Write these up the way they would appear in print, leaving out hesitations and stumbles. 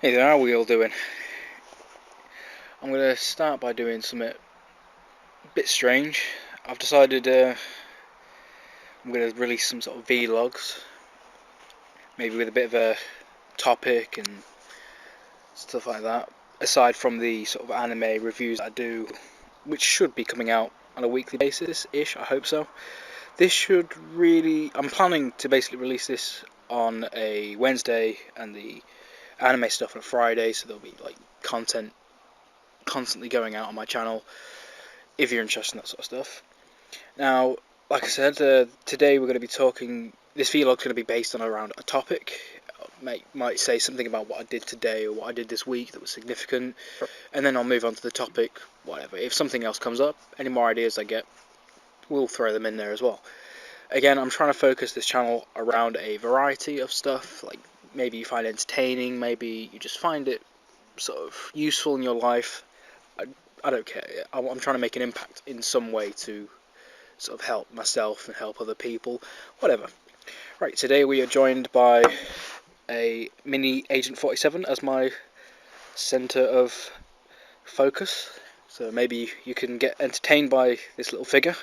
Hey there, how are we all doing? I'm going to start by doing something a bit strange. I've decided I'm going to release some sort of vlogs, maybe with a bit of a topic and stuff like that. Aside from the sort of anime reviews I do, which should be coming out on a weekly basis-ish, I hope so. I'm planning to basically release this on a Wednesday and the anime stuff on a Friday, so there'll be like content constantly going out on my channel if you're interested in that sort of stuff. Now, like I said, today we're going to be talking. This vlog's going to be based on around a topic. Might say something about what I did today or what I did this week that was significant, and then I'll move on to the topic. Whatever. If something else comes up, any more ideas I get, we'll throw them in there as well. Again, I'm trying to focus this channel around a variety of stuff. Like maybe you find it entertaining, maybe you just find it sort of useful in your life. I don't care. I'm trying to make an impact in some way to sort of help myself and help other people, whatever. Right, today we are joined by a mini Agent 47 as my centre of focus, so maybe you can get entertained by this little figure.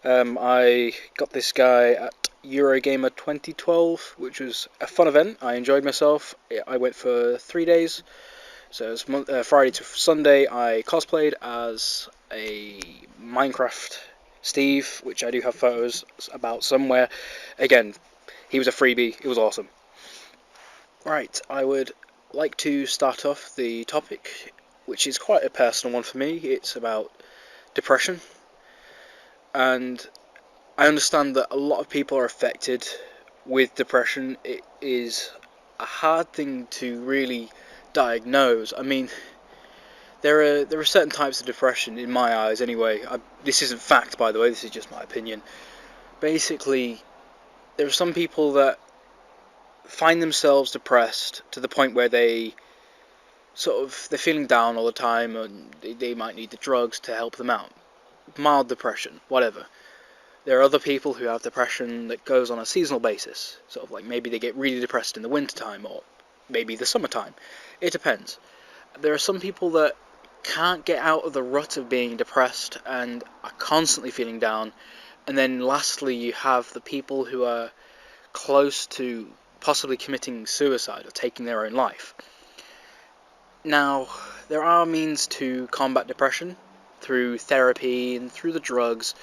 I got this guy at Eurogamer 2012, which was a fun event. I enjoyed myself. I went for 3 days, so it was Friday to Sunday. I cosplayed as a Minecraft Steve, which I do have photos about somewhere. Again, he was a freebie. It was awesome. Right, I would like to start off the topic, which is quite a personal one for me. It's about depression, and I understand that a lot of people are affected with depression. It is a hard thing to really diagnose. I mean, there are certain types of depression in my eyes anyway. This isn't fact, by the way, this is just my opinion. Basically, there are some people that find themselves depressed to the point where they're feeling down all the time, and they might need the drugs to help them out. Mild depression, whatever. There are other people who have depression that goes on a seasonal basis, sort of like maybe they get really depressed in the wintertime or maybe the summertime. It depends. There are some people that can't get out of the rut of being depressed and are constantly feeling down. And then lastly, you have the people who are close to possibly committing suicide or taking their own life. Now, there are means to combat depression through therapy and through the drugs.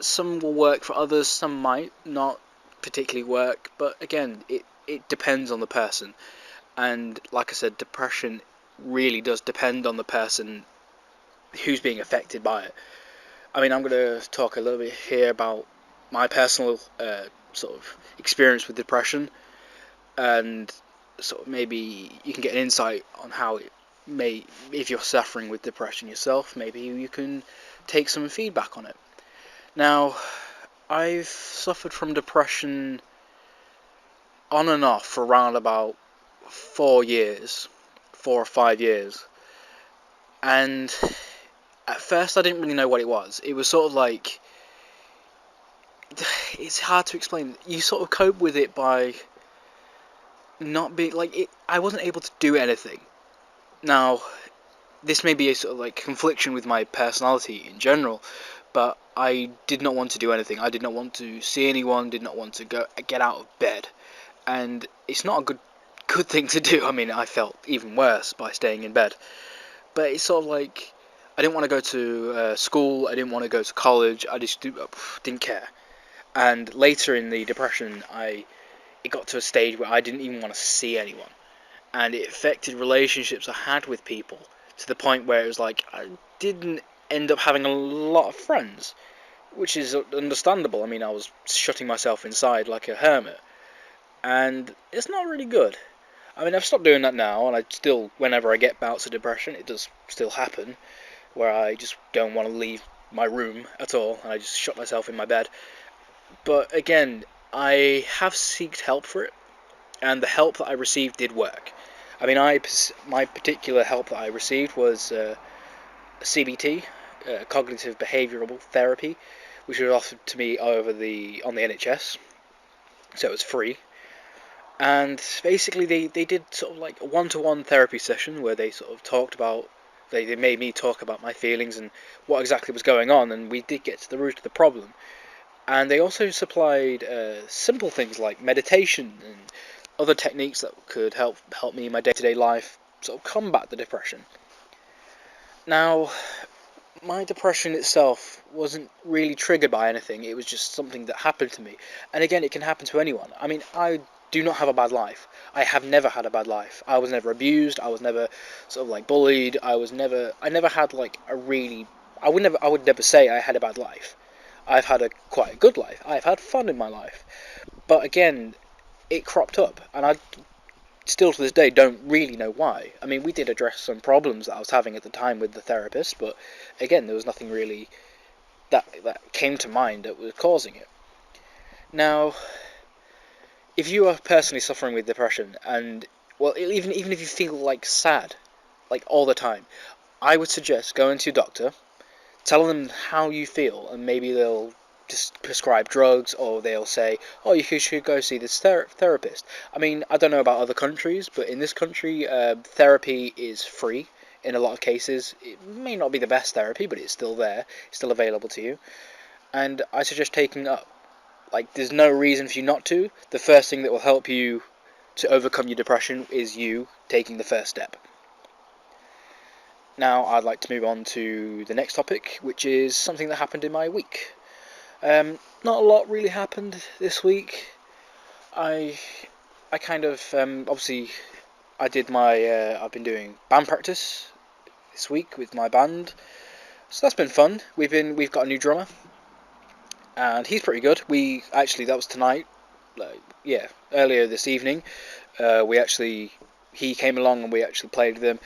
Some will work for others, some might not particularly work, but again, it depends on the person. And like I said, depression really does depend on the person who's being affected by it. I mean, I'm going to talk a little bit here about my personal sort of experience with depression, and sort of maybe you can get an insight on how it may, if you're suffering with depression yourself, maybe you can take some feedback on it. Now, I've suffered from depression on and off for around about 4 years, 4 or 5 years, and at first I didn't really know what it was. It was sort of like, it's hard to explain. You sort of cope with it by not being like it. I wasn't able to do anything. Now, this may be a sort of like confliction with my personality in general, but I did not want to do anything. I did not want to see anyone. Did not want to get out of bed, and it's not a good thing to do. I mean, I felt even worse by staying in bed. But it's sort of like I didn't want to go to school. I didn't want to go to college. I just didn't care. And later in the depression, it got to a stage where I didn't even want to see anyone, and it affected relationships I had with people to the point where it was like I didn't end up having a lot of friends, which is understandable. I mean, I was shutting myself inside like a hermit, and it's not really good. I mean, I've stopped doing that now, and I still, whenever I get bouts of depression, it does still happen, where I just don't want to leave my room at all, and I just shut myself in my bed. But again, I have sought help for it, and the help that I received did work. I mean, my particular help that I received was CBT, cognitive behavioural therapy, which was offered to me on the NHS, so it was free. And basically they did sort of like a one-to-one therapy session where they sort of talked about, they made me talk about my feelings and what exactly was going on, and we did get to the root of the problem. And they also supplied simple things like meditation and other techniques that could help me in my day-to-day life sort of combat the depression. Now, my depression itself wasn't really triggered by anything. It was just something that happened to me. And again, it can happen to anyone. I mean, I do not have a bad life. I have never had a bad life. I was never abused. I was never sort of like bullied. I never had like a really, I would never say I had a bad life. I've had a quite a good life. I've had fun in my life. But again, it cropped up, and I still to this day don't really know why. I mean, we did address some problems that I was having at the time with the therapist, but again, there was nothing really that came to mind that was causing it. Now, if you are personally suffering with depression, and well, even if you feel like sad, like all the time, I would suggest going to your doctor, tell them how you feel, and maybe they'll just prescribe drugs, or they'll say, oh, you should go see this therapist. I mean, I don't know about other countries, but in this country, therapy is free in a lot of cases. It may not be the best therapy, but it's still there, it's still available to you, and I suggest taking it up. Like, there's no reason for you not to. The first thing that will help you to overcome your depression is you taking the first step. Now, I'd like to move on to the next topic, which is something that happened in my week. Not a lot really happened this week. I kind of obviously I did my I've been doing band practice this week with my band, so that's been fun. We've got a new drummer, and he's pretty good. We actually, that was tonight, yeah, earlier this evening. We actually He came along and we actually played with him.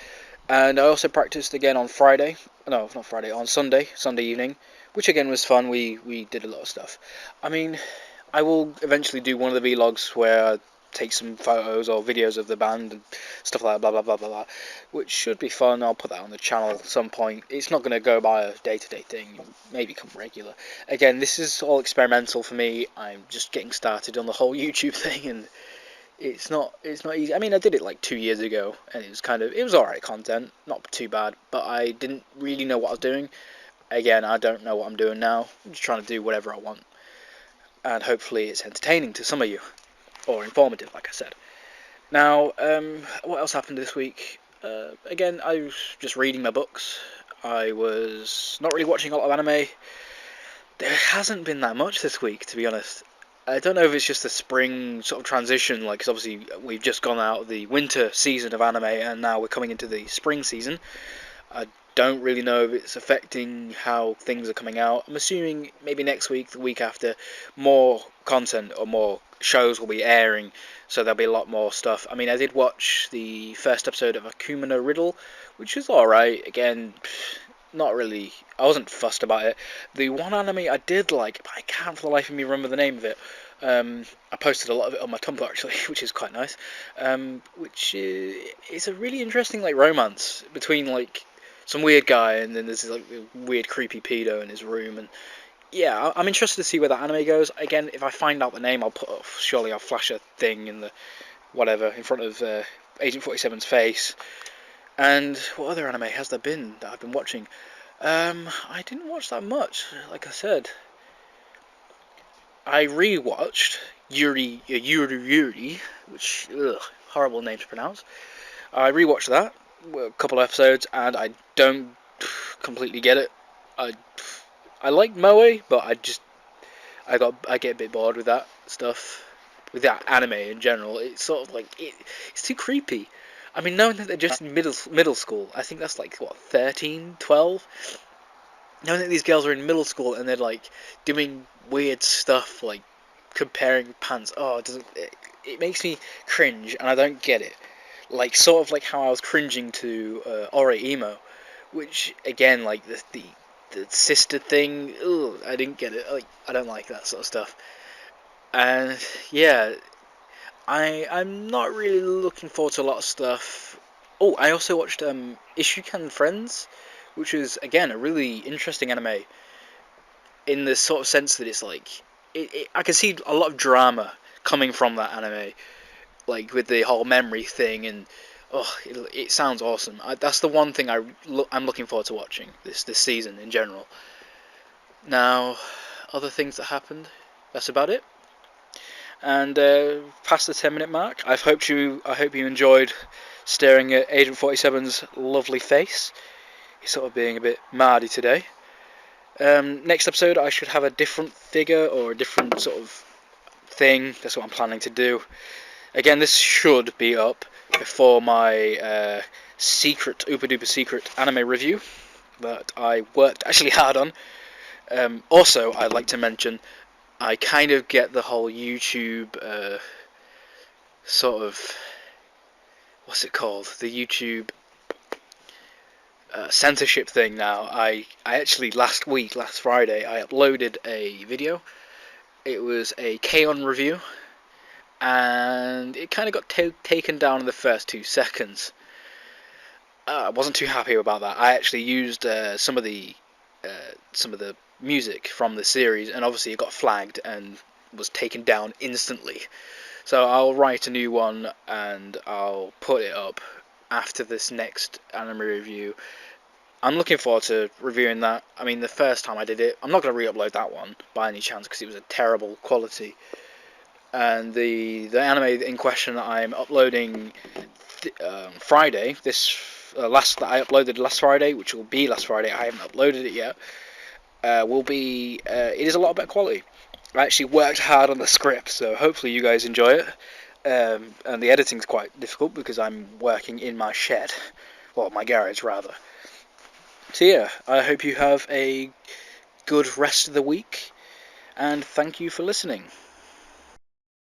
And I also practiced again on Friday. No, not Friday. On Sunday evening, which again was fun. We did a lot of stuff. I mean, I will eventually do one of the vlogs where I take some photos or videos of the band and stuff like that, blah blah blah blah blah, which should be fun. I'll put that on the channel at some point. It's not going to go by a day-to-day thing. Maybe become regular. Again, this is all experimental for me. I'm just getting started on the whole YouTube thing, and it's not easy. I mean, I did it like 2 years ago, and it was alright content, not too bad, but I didn't really know what I was doing. Again, I don't know what I'm doing now. I'm just trying to do whatever I want, and hopefully it's entertaining to some of you, or informative, like I said. Now, what else happened this week? Again, I was just reading my books. I was not really watching a lot of anime. There hasn't been that much this week, to be honest. I don't know if it's just the spring sort of transition, like, 'cause obviously we've just gone out of the winter season of anime and now we're coming into the spring season. I don't really know if it's affecting how things are coming out. I'm assuming maybe next week, the week after, more content or more shows will be airing, so there'll be a lot more stuff. I mean, I did watch the first episode of Akuma no Riddle, which is alright. Again, not really, I wasn't fussed about it. The one anime I did like, but I can't for the life of me remember the name of it. I posted a lot of it on my Tumblr actually, which is quite nice. Which is a really interesting like romance between like some weird guy, and then there's this like weird creepy pedo in his room, and yeah, I'm interested to see where that anime goes. Again, if I find out the name, surely I'll flash a thing in the whatever in front of Agent 47's face. And what other anime has there been that I've been watching? I didn't watch that much. Like I said, I rewatched Yuri, which horrible name to pronounce. I rewatched that a couple of episodes, and I don't completely get it. I like Moe, but I get a bit bored with that stuff, with that anime in general. It's sort of like it's too creepy. I mean, knowing that they're just in middle school, I think that's like what 13, 12. Knowing that these girls are in middle school and they're like doing weird stuff, like comparing pants. Oh, it makes me cringe, and I don't get it. Like sort of like how I was cringing to Ore Emo, which again, like the sister thing. Ugh, I didn't get it. Like I don't like that sort of stuff. And yeah, I'm not really looking forward to a lot of stuff. Oh, I also watched Ishukan Friends, which is again a really interesting anime in the sort of sense that it's like I can see a lot of drama coming from that anime. like with the whole memory thing, and it sounds awesome. That's the one thing I'm looking forward to watching this season in general. Now, other things that happened, that's about it. And past the 10-minute mark, I hope you enjoyed staring at Agent 47's lovely face. He's sort of being a bit mardy today. Next episode, I should have a different figure or a different sort of thing. That's what I'm planning to do. Again, this should be up before my secret, uber duper secret anime review that I worked actually hard on. Also, I'd like to mention, I kind of get the whole YouTube sort of, what's it called? The YouTube censorship thing now. I actually last Friday, I uploaded a video. It was a K-On! Review, and it kind of got taken down in the first 2 seconds. I wasn't too happy about that. I actually used some of the music from the series, and obviously it got flagged and was taken down instantly. So I'll write a new one and I'll put it up after this next anime review. I'm looking forward to reviewing that. I mean, the first time I did it, I'm not going to re-upload that one by any chance because it was a terrible quality. And the anime in question that I'm uploading Friday, that I uploaded last Friday, which will be last Friday, I haven't uploaded it yet, will be, it is a lot better quality. I actually worked hard on the script, so hopefully you guys enjoy it. And the editing's quite difficult because I'm working in my shed, well, my garage rather. So yeah, I hope you have a good rest of the week, and thank you for listening.